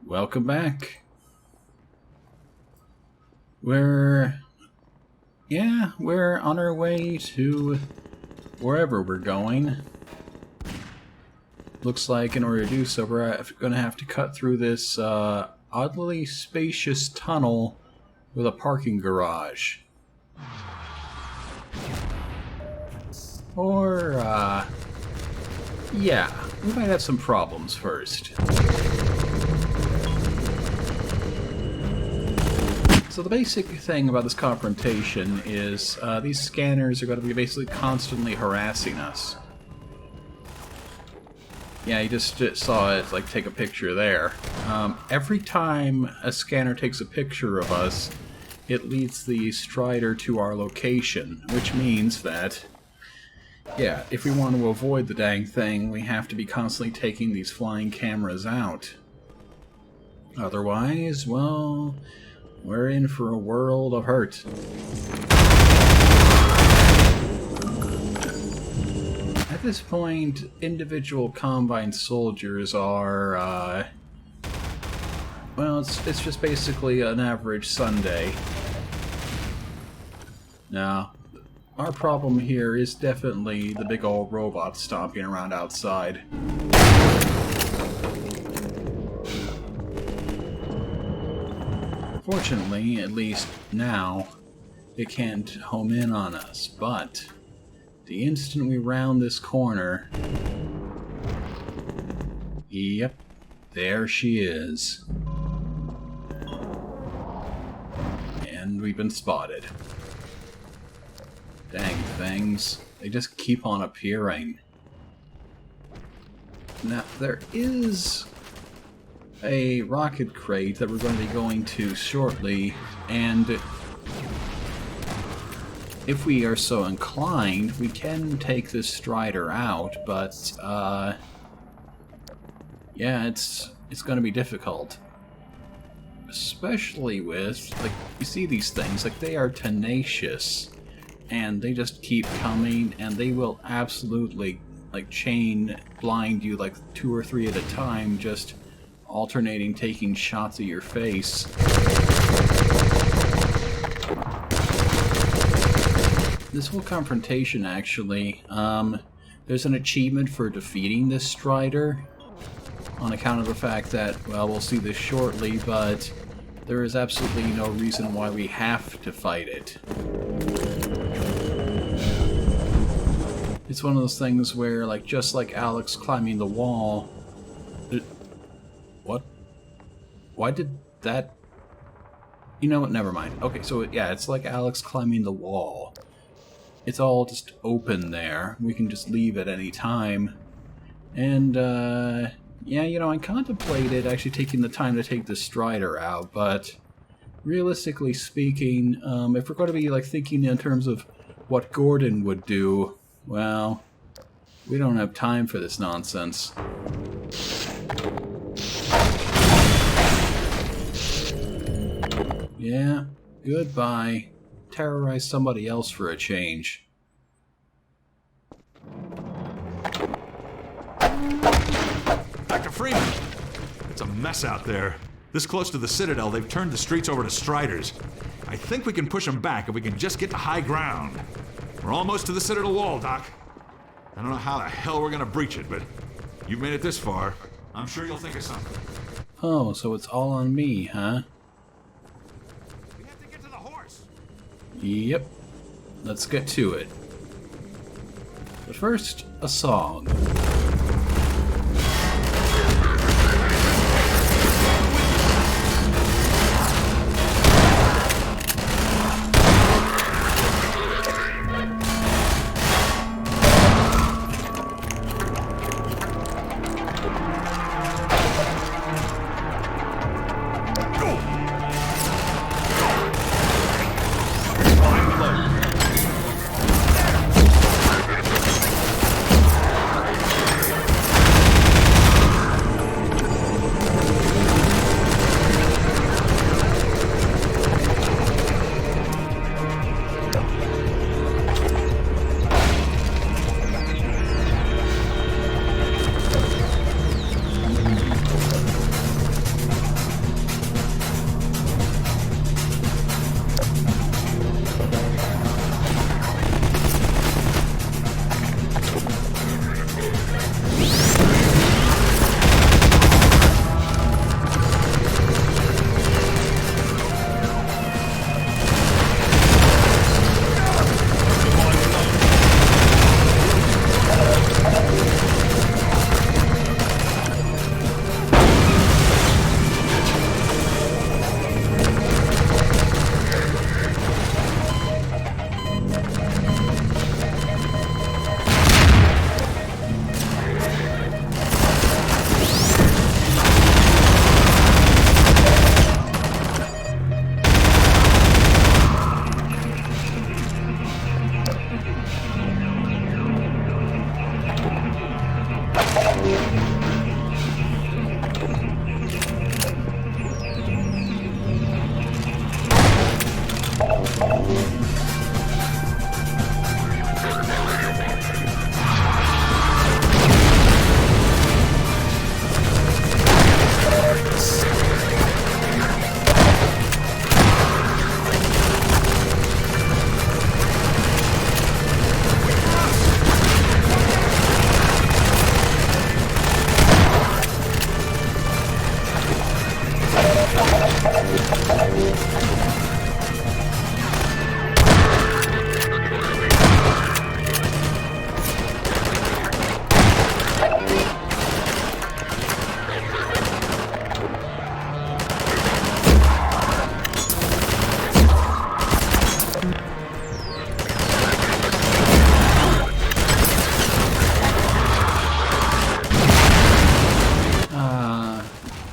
Welcome back. We're on our way to wherever we're going. Looks like in order to do so, we're going to have to cut through this oddly spacious tunnel with a parking garage. Or, yeah, we might have some problems first. So the basic thing about this confrontation is these scanners are going to be basically constantly harassing us. Yeah, you just saw it, like, take a picture there. Every time a scanner takes a picture of us, it leads the Strider to our location, which means that, yeah, if we want to avoid the dang thing, we have to be constantly taking these flying cameras out. Otherwise, well, we're in for a world of hurt. At this point, individual Combine soldiers are, well, it's just basically an average Sunday. Now, our problem here is definitely the big old robot stomping around outside. Fortunately, at least now, it can't home in on us, but the instant we round this corner... Yep, there she is. And we've been spotted. Dang things. They just keep on appearing. Now, there is a rocket crate that we're going to be going to shortly, and if we are so inclined, we can take this Strider out, but yeah, it's going to be difficult. Especially with, like, you see these things, like, they are tenacious, and they just keep coming, and they will absolutely, like, chain blind you, like, 2 or 3 at a time, just alternating taking shots at your face. This whole confrontation, actually, there's an achievement for defeating this Strider on account of the fact that, well, we'll see this shortly, but there is absolutely no reason why we have to fight it. It's one of those things where, like, just like Alex climbing the wall... What? Why did that... You know what, never mind. Okay, so yeah, it's like Alex climbing the wall. It's all just open there. We can just leave at any time. And, yeah, you know, I contemplated actually taking the time to take the Strider out, but realistically speaking, if we're going to be, like, thinking in terms of what Gordon would do, well, we don't have time for this nonsense. Yeah, goodbye. Terrorize somebody else for a change. Dr. Freeman! It's a mess out there. This close to the Citadel, they've turned the streets over to Striders. I think we can push them back if we can just get to high ground. We're almost to the Citadel wall, Doc. I don't know how the hell we're gonna breach it, but you've made it this far. I'm sure you'll think of something. Oh, so it's all on me, huh? We have to get to the horse! Yep. Let's get to it. But first, a song.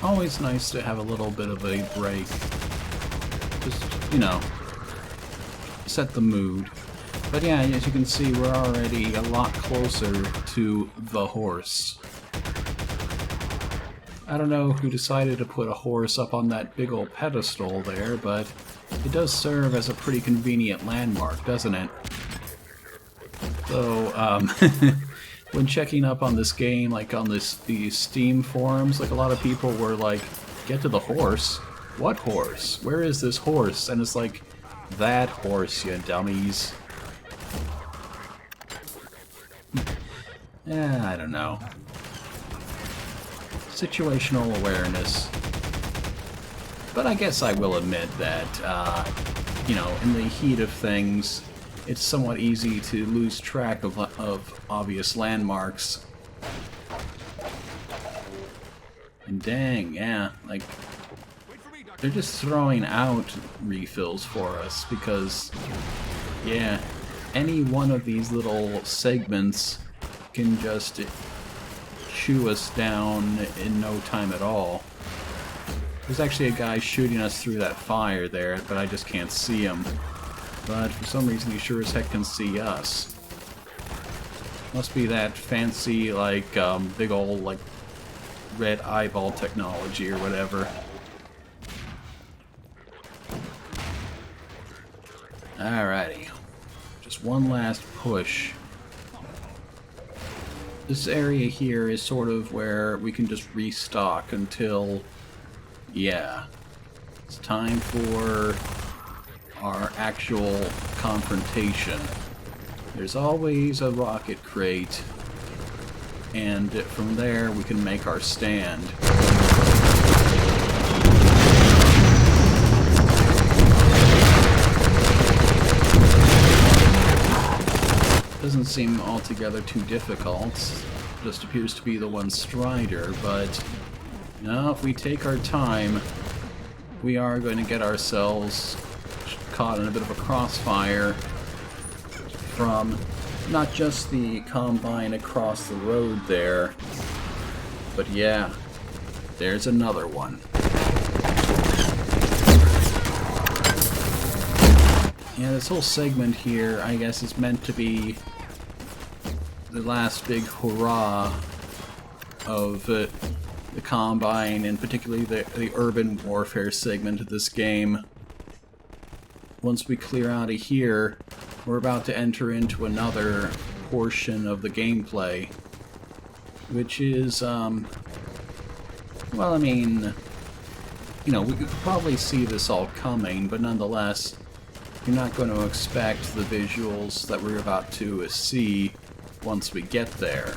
Always nice to have a little bit of a break. Just, you know, set the mood. But yeah, as you can see, we're already a lot closer to the horse. I don't know who decided to put a horse up on that big old pedestal there, but it does serve as a pretty convenient landmark, doesn't it? So, when checking up on this game, like on these Steam forums, like a lot of people were like, get to the horse? What horse? Where is this horse? And it's like, that horse, you dummies. Yeah, I don't know. Situational awareness. But I guess I will admit that, you know, in the heat of things, it's somewhat easy to lose track of obvious landmarks. And dang, yeah, like, they're just throwing out refills for us because, yeah, any one of these little segments can just chew us down in no time at all. There's actually a guy shooting us through that fire there, but I just can't see him. But for some reason he sure as heck can see us. Must be that fancy, like, big old, like, red eyeball technology or whatever. Alrighty. Just one last push. This area here is sort of where we can just restock until, yeah, it's time for our actual confrontation. There's always a rocket crate, and from there we can make our stand. Doesn't seem altogether too difficult. Just appears to be the one Strider, but now if we take our time, we are going to get ourselves caught in a bit of a crossfire from not just the Combine across the road there, but yeah, there's another one. Yeah, this whole segment here, I guess, is meant to be the last big hurrah of the Combine, and particularly the urban warfare segment of this game. Once we clear out of here, we're about to enter into another portion of the gameplay, which is, well, I mean, you know, we could probably see this all coming, but nonetheless, you're not going to expect the visuals that we're about to see once we get there.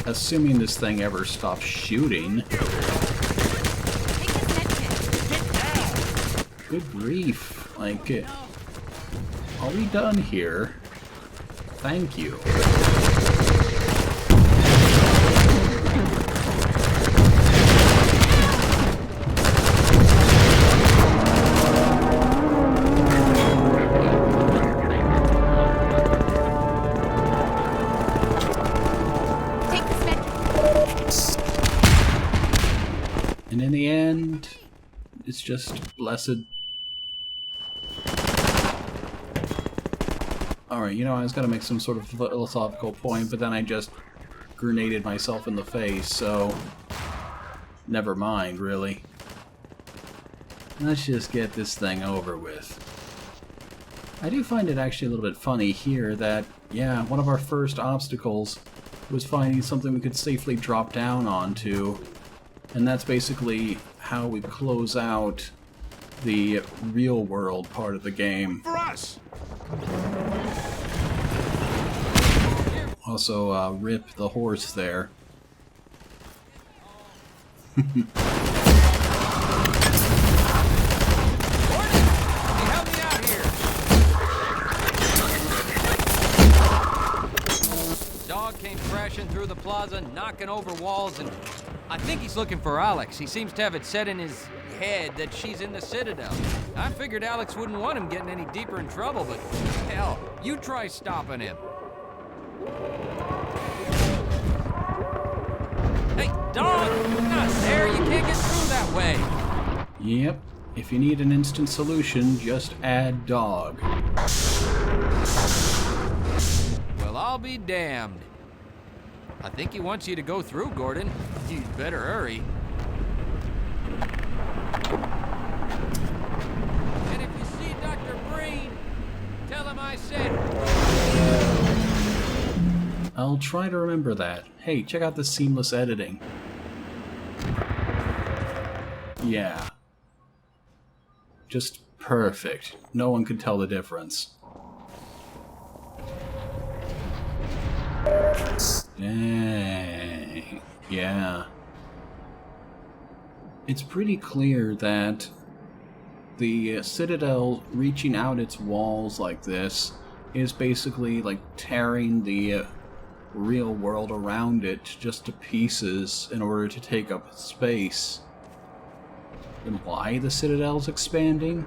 Assuming this thing ever stops shooting. Good grief. Like, are we done here? Thank you. And in the end, it's just blessed. Alright, you know, I was gonna make some sort of philosophical point, but then I just grenaded myself in the face, so never mind, really. Let's just get this thing over with. I do find it actually a little bit funny here that, yeah, one of our first obstacles was finding something we could safely drop down onto, and that's basically how we close out the real world part of the game. For us! Also, rip the horse there. Help me out here. Dog came crashing through the plaza, knocking over walls, and I think he's looking for Alex. He seems to have it set in his head that she's in the Citadel. I figured Alex wouldn't want him getting any deeper in trouble, but hell, you try stopping him. Hey, dog! Not there! You can't get through that way! Yep. If you need an instant solution, just add dog. Well, I'll be damned. I think he wants you to go through, Gordon. You'd better hurry. And if you see Dr. Breen, tell him I said... I'll try to remember that. Hey, check out the seamless editing. Yeah. Just perfect. No one could tell the difference. Dang. Yeah. It's pretty clear that the Citadel reaching out its walls like this is basically like tearing the real world around it just to pieces in order to take up space. And why the Citadel's expanding?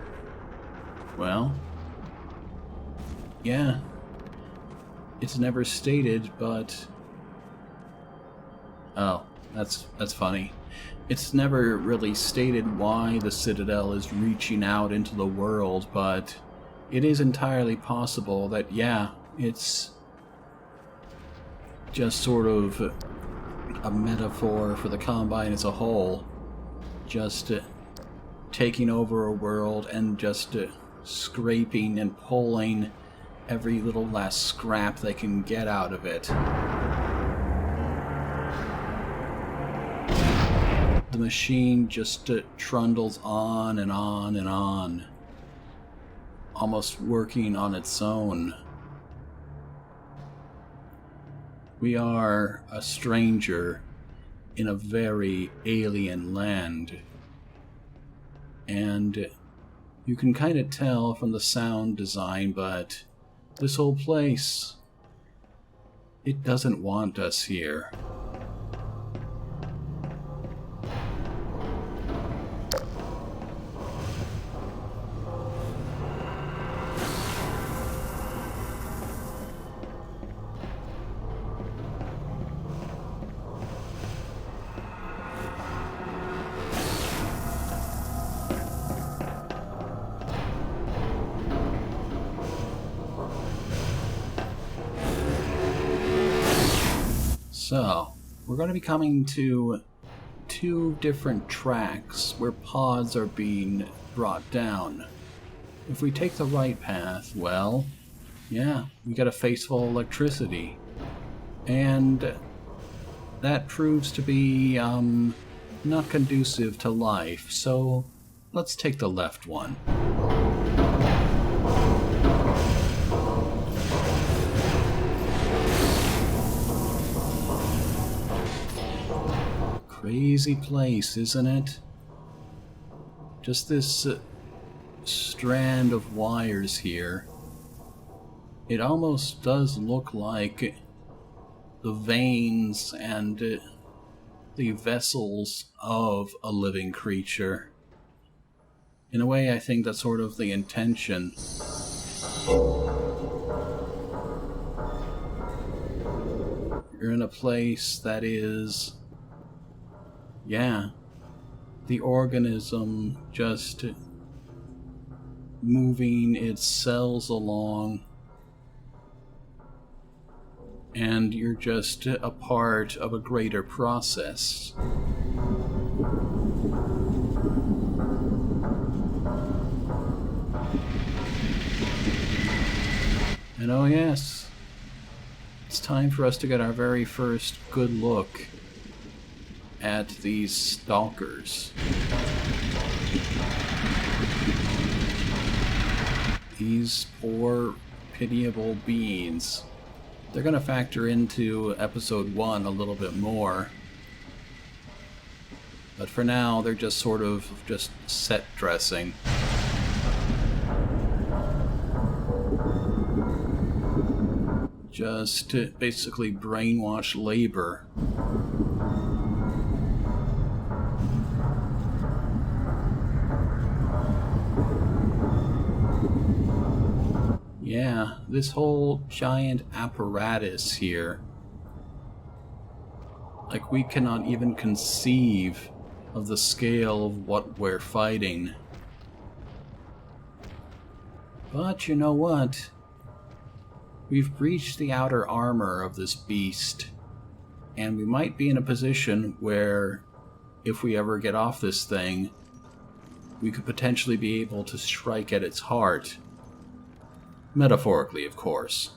Well, yeah. It's never stated, but... Oh, that's funny. It's never really stated why the Citadel is reaching out into the world, but it is entirely possible that, yeah, it's just sort of a metaphor for the Combine as a whole. Just taking over a world and just scraping and pulling every little last scrap they can get out of it. The machine just trundles on and on and on, almost working on its own. We are a stranger in a very alien land, and you can kind of tell from the sound design, but this whole place, it doesn't want us here. So, we're going to be coming to two different tracks where pods are being brought down. If we take the right path, well, yeah, we got a face full of electricity. And that proves to be, not conducive to life, so let's take the left one. Crazy place, isn't it? Just this strand of wires here. It almost does look like the veins and the vessels of a living creature. In a way, I think that's sort of the intention. You're in a place that is... yeah, the organism just moving its cells along, and you're just a part of a greater process. And oh yes, it's time for us to get our very first good look at these stalkers. These poor, pitiable beings. They're going to factor into episode 1 a little bit more. But for now, they're just sort of just set dressing. Just to basically brainwash labor. Yeah, this whole giant apparatus here. Like, we cannot even conceive of the scale of what we're fighting. But you know what? We've breached the outer armor of this beast, and we might be in a position where, if we ever get off this thing, we could potentially be able to strike at its heart. Metaphorically, of course.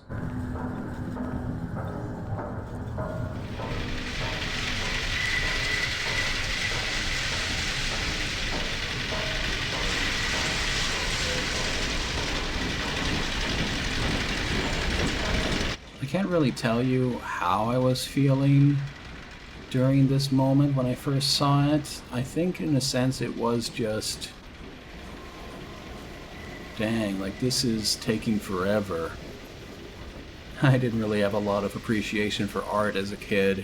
I can't really tell you how I was feeling during this moment when I first saw it. I think in a sense it was just, dang, like this is taking forever. I didn't really have a lot of appreciation for art as a kid.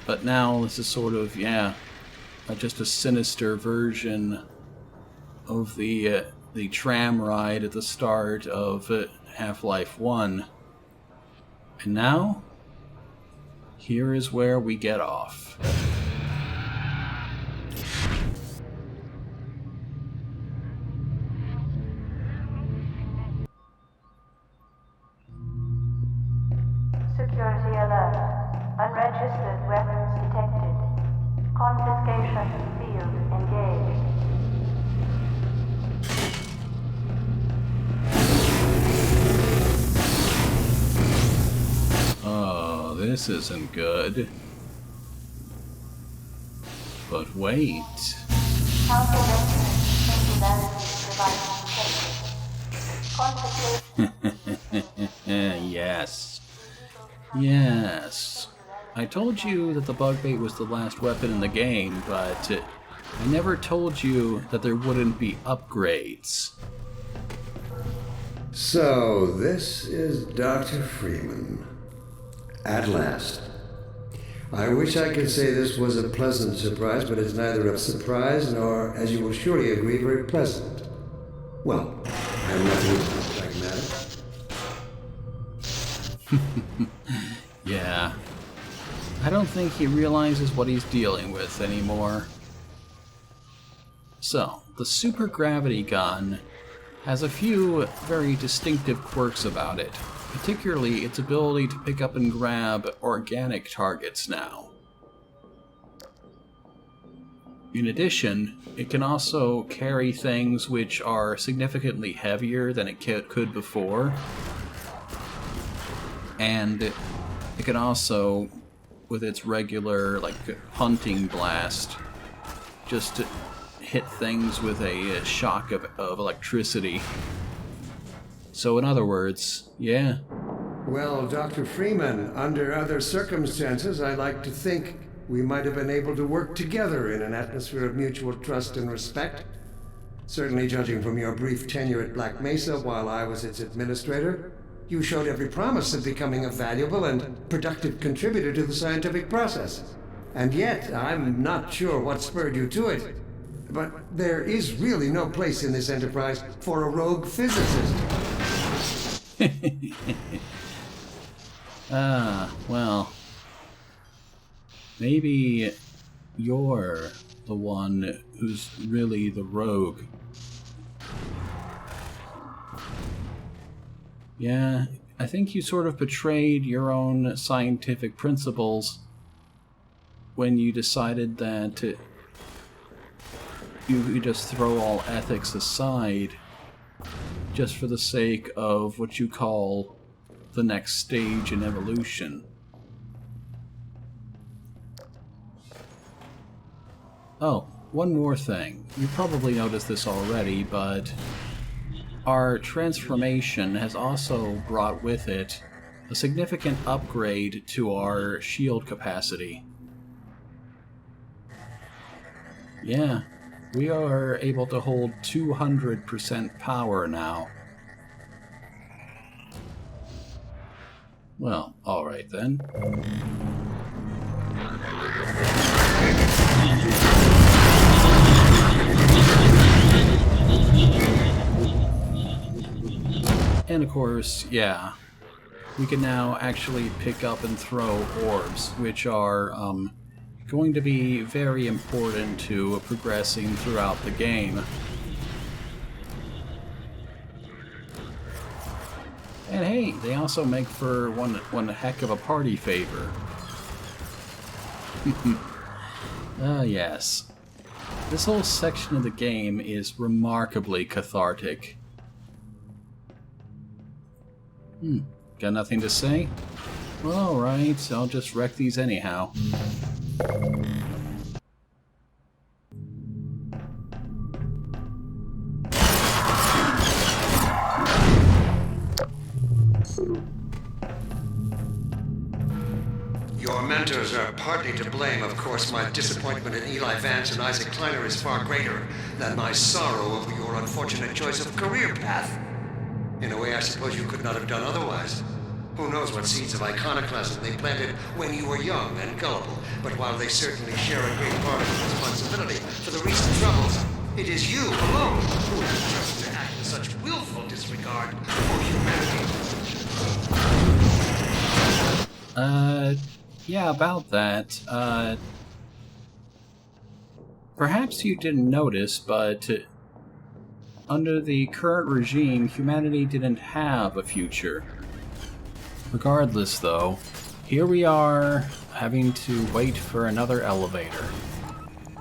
But now this is sort of, yeah, just a sinister version of the tram ride at the start of Half-Life 1. And now, here is where we get off. Security alert. Unregistered weapons detected. Confiscation field engaged. Oh, this isn't good. But wait. Yes. Yes. I told you that the bug bait was the last weapon in the game, but I never told you that there wouldn't be upgrades. So, this is Dr. Freeman. At last. I wish I could say this was a pleasant surprise, but it's neither a surprise nor, as you will surely agree, very pleasant. Well, I have nothing to pragmatic. Yeah. I don't think he realizes what he's dealing with anymore. So, the super gravity gun has a few very distinctive quirks about it. Particularly its ability to pick up and grab organic targets now. In addition, it can also carry things which are significantly heavier than it could before. And it can also, with its regular hunting blast, just hit things with a shock of electricity. So in other words, yeah. Well, Dr. Freeman, under other circumstances, I like to think we might have been able to work together in an atmosphere of mutual trust and respect. Certainly, judging from your brief tenure at Black Mesa while I was its administrator, you showed every promise of becoming a valuable and productive contributor to the scientific process. And yet, I'm not sure what spurred you to it. But there is really no place in this enterprise for a rogue physicist. Well, maybe you're the one who's really the rogue. Yeah, I think you sort of betrayed your own scientific principles when you decided that you just throw all ethics aside just for the sake of what you call the next stage in evolution. Oh, one more thing. You probably noticed this already, but our transformation has also brought with it a significant upgrade to our shield capacity. Yeah, we are able to hold 200% power now. Well, alright then. And of course, yeah, we can now actually pick up and throw orbs, which are going to be very important to progressing throughout the game. And hey, they also make for one heck of a party favor. Yes. This whole section of the game is remarkably cathartic. Got nothing to say? Well, alright, I'll just wreck these anyhow. Your mentors are partly to blame. Of course, my disappointment in Eli Vance and Isaac Kleiner is far greater than my sorrow over your unfortunate choice of career path. In a way, I suppose you could not have done otherwise. Who knows what seeds of iconoclasm they planted when you were young and gullible, but while they certainly share a great part of the responsibility for the recent troubles, it is you alone who have chosen to act with such willful disregard for humanity. Yeah, about that. Perhaps you didn't notice, but under the current regime, humanity didn't have a future. Regardless, though, here we are having to wait for another elevator.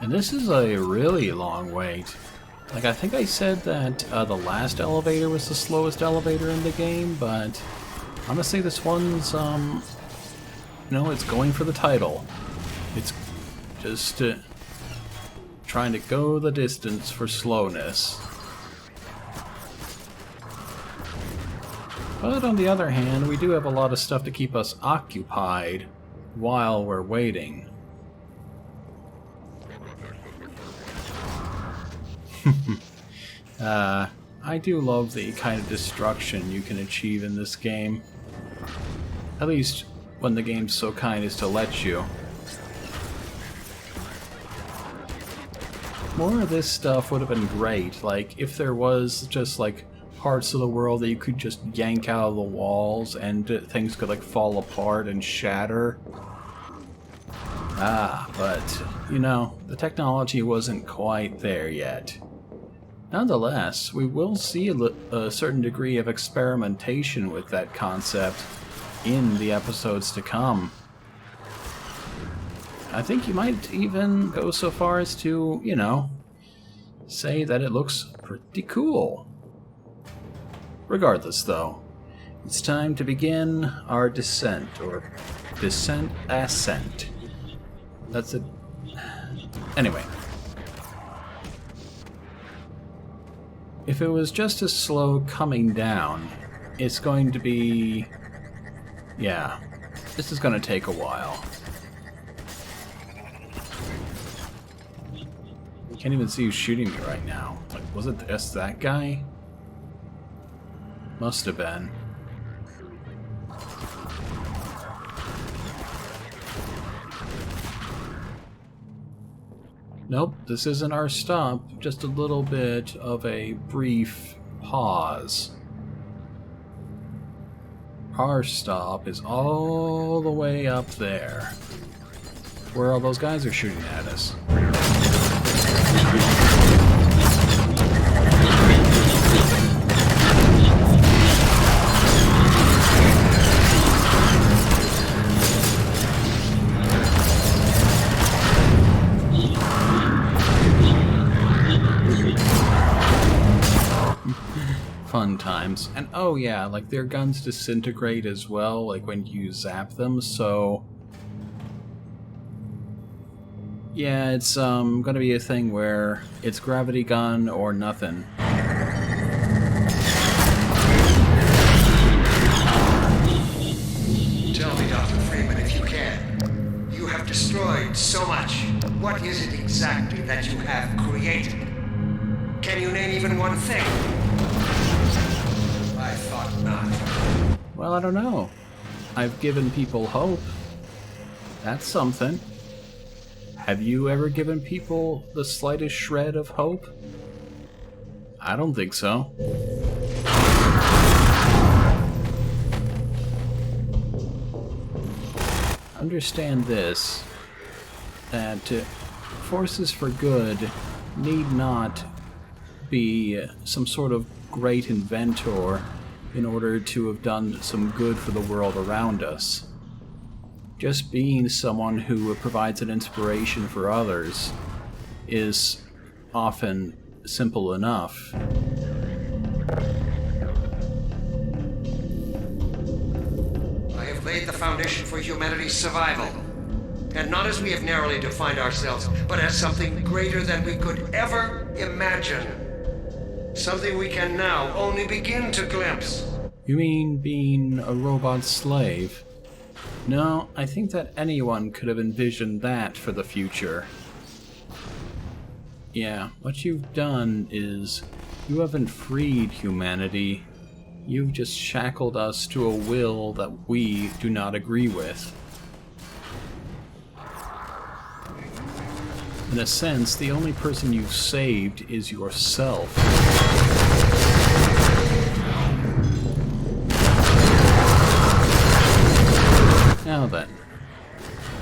And this is a really long wait. Like, I think I said that the last elevator was the slowest elevator in the game, but I'm gonna say this one's, no, it's going for the title. It's just trying to go the distance for slowness. But on the other hand, we do have a lot of stuff to keep us occupied while we're waiting. I do love the kind of destruction you can achieve in this game. At least when the game's so kind as to let you. More of this stuff would have been great, like if there was just like parts of the world that you could just yank out of the walls and things could like fall apart and shatter. But you know, the technology wasn't quite there yet. Nonetheless, we will see a certain degree of experimentation with that concept in the episodes to come. I think you might even go so far as to, you know, say that it looks pretty cool. Regardless, though, it's time to begin our descent, or ascent. That's it. Anyway. If it was just as slow coming down, it's going to be... yeah, this is going to take a while. Can't even see who's shooting me right now. Like, was it just that guy? Must have been. Nope, this isn't our stop. Just a little bit of a brief pause. Our stop is all the way up there, where all those guys are shooting at us. Fun times. And oh yeah, like their guns disintegrate as well, like when you zap them, so yeah, it's gonna be a thing where it's gravity gun or nothing. Tell me, Dr. Freeman, if you can. You have destroyed so much. What is it exactly that you have created? Can you name even one thing? I thought not. Well, I don't know. I've given people hope. That's something. Have you ever given people the slightest shred of hope? I don't think so. Understand this, that forces for good need not be some sort of great inventor in order to have done some good for the world around us. Just being someone who provides an inspiration for others is often simple enough. I have laid the foundation for humanity's survival. And not as we have narrowly defined ourselves, but as something greater than we could ever imagine. Something we can now only begin to glimpse. You mean being a robot slave? No, I think that anyone could have envisioned that for the future. Yeah, what you've done is you haven't freed humanity. You've just shackled us to a will that we do not agree with. In a sense, the only person you've saved is yourself. Now then.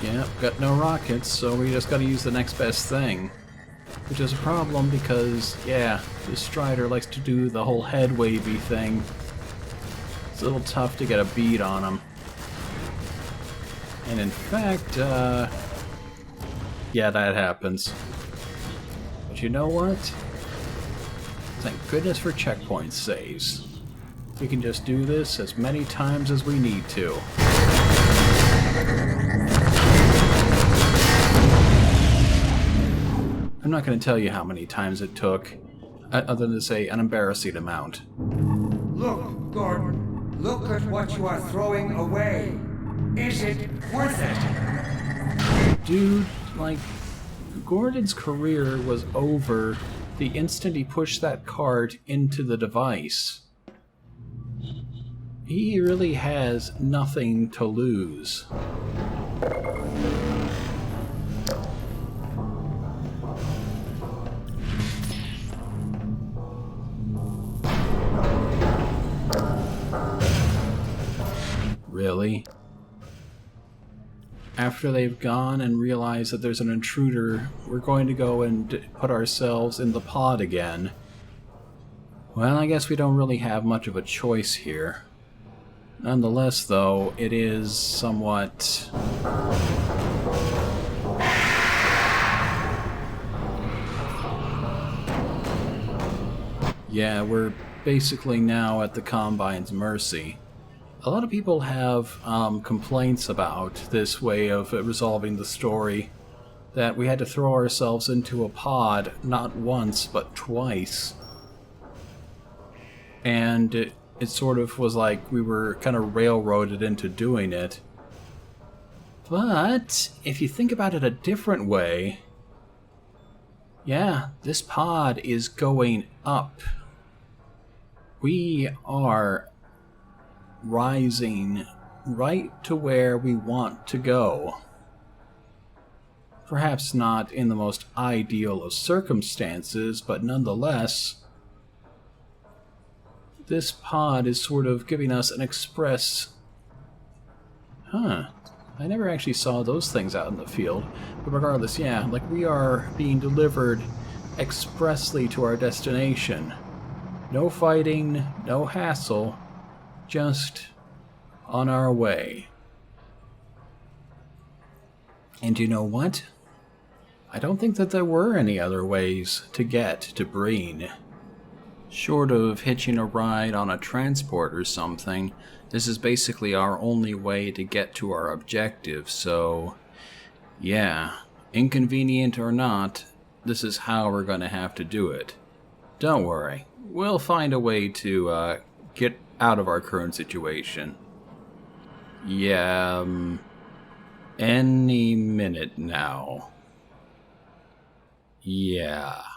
Yeah, got no rockets, so we just gotta use the next best thing. Which is a problem because, yeah, this Strider likes to do the whole head wavy thing. It's a little tough to get a bead on him. And in fact, yeah, that happens. But you know what? Thank goodness for checkpoint saves. We can just do this as many times as we need to. I'm not going to tell you how many times it took, other than to say an embarrassing amount. Look, Gordon. Look at what you are throwing away. Is it worth it? Dude, like, Gordon's career was over the instant he pushed that card into the device. He really has nothing to lose. Really? After they've gone and realized that there's an intruder, we're going to go and put ourselves in the pod again. Well, I guess we don't really have much of a choice here. Nonetheless, though, it is somewhat... Yeah, we're basically now at the Combine's mercy. A lot of people have complaints about this way of resolving the story, that we had to throw ourselves into a pod not once but twice. And it sort of was like we were kind of railroaded into doing it. But if you think about it a different way, yeah, this pod is going up. We are rising right to where we want to go. Perhaps not in the most ideal of circumstances, but nonetheless, this pod is sort of giving us an express... Huh. I never actually saw those things out in the field. But regardless, yeah, like we are being delivered expressly to our destination. No fighting, no hassle, just on our way. And you know what? I don't think that there were any other ways to get to Breen. Short of hitching a ride on a transport or something, this is basically our only way to get to our objective, so... yeah, inconvenient or not, this is how we're gonna have to do it. Don't worry, we'll find a way to, get out of our current situation. Yeah, Any minute now. Yeah.